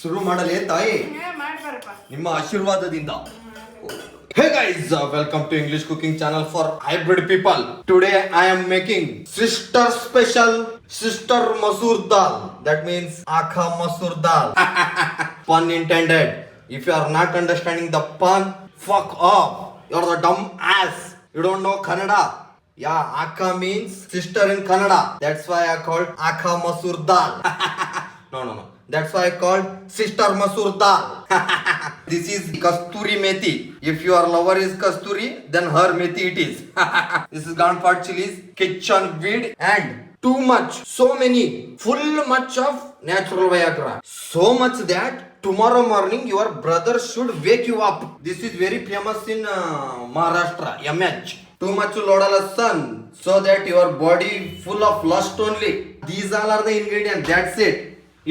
ಶುರು ಮಾಡಲೇ ತಾಯಿ ಮಾಡ್ಬಾರಪ್ಪ. ನಿಮ್ಮ ಆಶೀರ್ವಾದದಿಂದ. Hey guys, welcome to English cooking channel for hybrid people. Today I am making sister special sister masoor dal. That means akha masoor dal. Pun intended. If you are not understanding the pun, fuck off. You're the dumb ass. You don't know Kannada. Yeah, akha means sister in Kannada. That's why I called akha masoor dal. No. That's why I called sister masoor dal. This is kasturi methi. If your lover is kasturi, then her methi it is. This is Ganpat chilies, kitchen weed, and too much, so many, full much of natural Viagra. So much that tomorrow morning your brother should wake you up. This is very famous in Maharashtra, MH. Too much lodala sun, so that your body full of lust only. These all are the ingredients. That's it.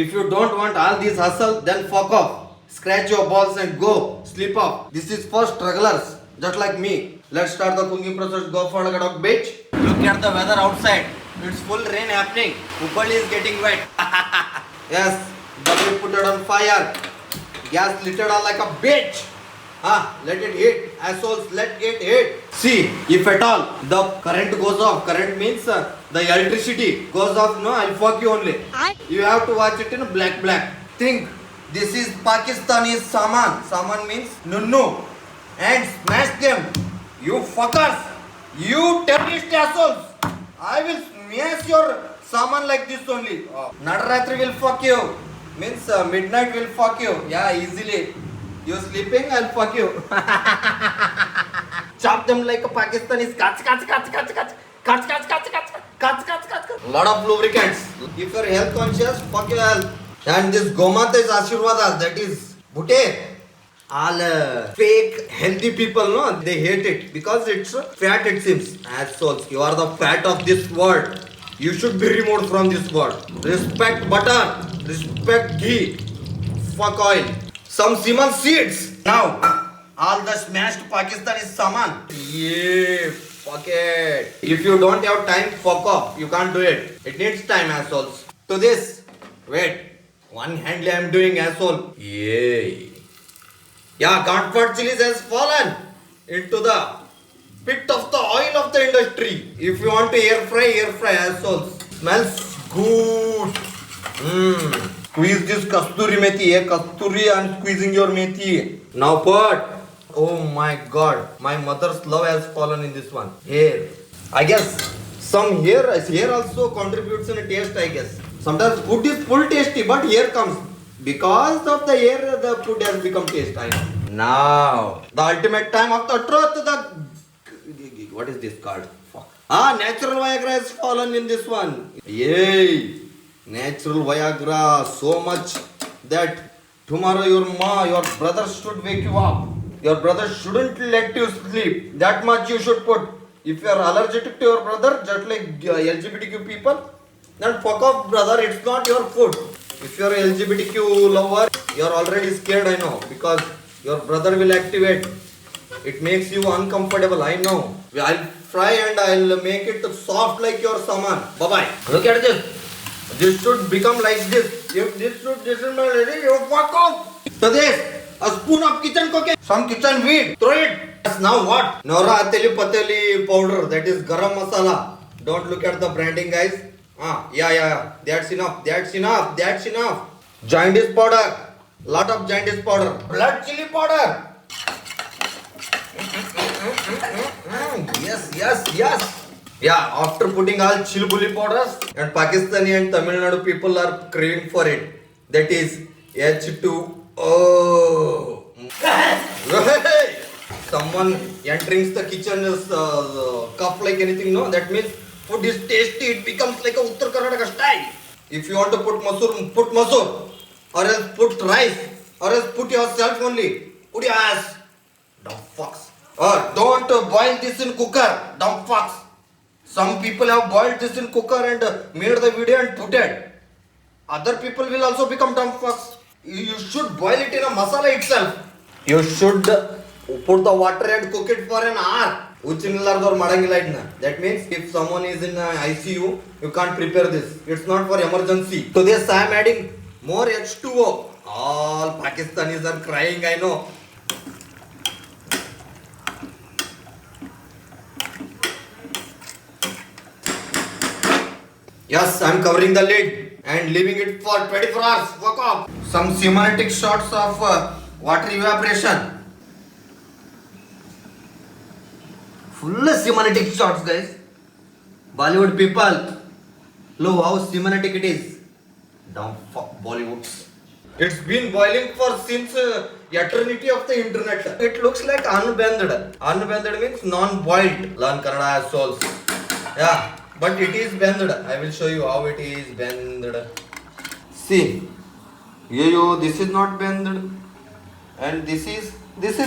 If you don't want all this hustle, then fuck off. Scratch your balls and go. Sleep off. This is for strugglers, just like me. Let's start the cooking process. Go for a dog bitch. Look at the weather outside. It's full rain happening. Hubballi is getting wet. Yes, double put it on fire. Gas littered on like a bitch. Let it hit. Assholes, let it hit. See, if at all the current goes off, current means the electricity goes off, no, I'll fuck you only. You have to watch it in black. Think, this is Pakistani saman. Saman means nunnu. And smash them. You fuckers. You terrorist assholes. I will smash your saman like this only. Nadaratri will fuck you. Means midnight will fuck you. Yeah, easily. You sleeping, I'll fuck you. Chop them like a Pakistanis. Cut. Lot of lubricants. If you're health conscious, fuck your health. And this Gomata is Ashirvada, that is Bhute. All fake healthy people, no, they hate it because it's fat, it seems. Assholes, you are the fat of this world. You should be removed from this world. Respect butter, respect ghee, fuck oil. Some semen seeds. Now, all the smashed Pakistani saman. Yeah, fuck it. If you don't have time, fuck off. You can't do it. It needs time, assholes. To this, wait. One handly I'm doing, asshole. Yeah, Ganpat chilies has fallen into the pit of the oil of the industry. If you want to air fry, assholes. Smells good. Squeeze this kasturi methi. Kasturi, I'm squeezing your methi. Now put. Oh my god. My mother's love has fallen in this one. Hair. I guess some hair also contributes in a taste, I guess. Sometimes food is full tasty, but hair comes. Because of the hair, the food has become tasty. I know. Now, the ultimate time of the truth. What is this card? Fuck. Natural Viagra has fallen in this one. Yay. Natural Viagra, so much that tomorrow your brother should wake you up. Your brother shouldn't let you sleep. That much you should put. If you are allergic to your brother, just like LGBTQ people, then fuck off, brother. It's not your food. If you are LGBTQ lover, you are already scared, I know, because your brother will activate. It makes you uncomfortable, I know. I'll fry and I'll make it soft like your saman. Bye-bye. Look at this. This should become like this. If this is not ready, you fuck off. So this, a spoon of kitchen cooking, some kitchen weed, throw it. Yes, now what? Nora Ateli Pateli powder, that is garam masala. Don't look at the branding, guys. Yeah. That's enough. Jaundice powder. Lot of jaundice powder. Blood chili powder. Yes. Yeah, after putting all chilbuli powders, and Pakistani and Tamil Nadu people are craving for it. That is H2O. Someone entering the kitchen is cup like anything, no? That means food is tasty. It becomes like a Uttar Karnataka style. If you want to put masoor, put masoor. Or else put rice. Or else put yourself only. Put your ass. Dumb fucks. Or don't boil this in cooker. Dumb fucks. Some people have boiled this in cooker and made the video and put it. Other people will also become dumb fucks. You should boil it in a masala itself. You should put the water and cook it for an hour. That means if someone is in ICU, you can't prepare this. It's not for emergency. So this I am adding more H2O. All Pakistanis are crying, I know. Yes, I'm covering the lid and leaving it for 24 hours. Fuck off. Some cinematic shots of water evaporation. Full cinematic shots, guys. Bollywood people, look how cinematic it is. Dumb fuck Bollywood. It's been boiling for since eternity of the internet. It looks like unbended. Unbended means non-boiled. Learn Kannada as souls. Yeah, but it is bended. I will show you how it is bended. See, this is not bended, and this is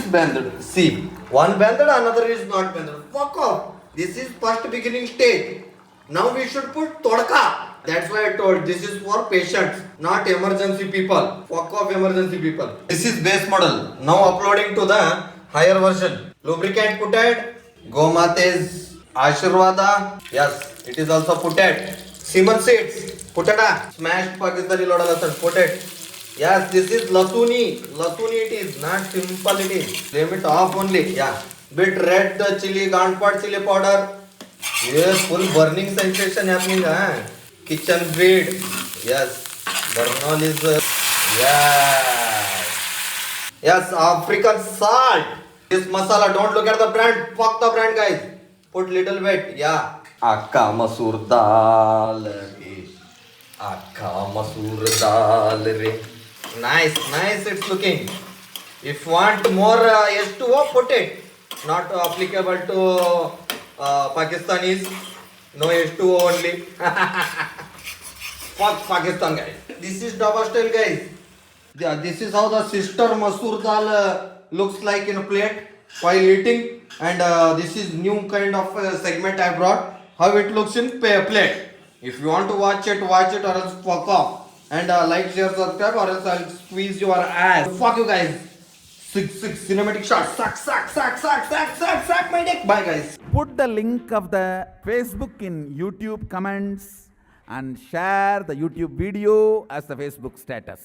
bended. See, one bended, another is not bended. Fuck off. This is first beginning stage. Now we should put todka. That's why I told this is for patients, not emergency people. Fuck off emergency people. This is base model. Now uploading to the higher version. Lubricant putted. Gomate's Ashirvada. Yes, it is also putted. Semen seeds. Putted. Smashed Pakistani Lodal Hasan. Putted. Yes, this is Lasuni. Lasuni it is, not simple it is. Flame it off only. Yeah. Bit red chili, Gandpad chili powder. Yes, full burning sensation happening. Kitchen breed. Yes. Bernal is. Yes. Yes, African salt. This masala, don't look at the brand. Fuck the brand, guys. Put little bit. Yeah. Akka Masoor Dal. Akka Masoor Dal. Nice, nice it's looking. If you want more H2O, put it. Not applicable to Pakistanis. No H2O only. Fuck Pakistan, guys. This is Daba style, guys. Yeah, this is how the sister Masoor Dal looks like in a plate while eating. And this is new kind of segment I brought. How it looks in plate. If you want to watch it or else fuck off. And like, share, subscribe, or else I'll squeeze your ass. Fuck you guys. Six cinematic shots. Suck my dick. Bye guys. Put the link of the Facebook in YouTube comments and share the YouTube video as the Facebook status.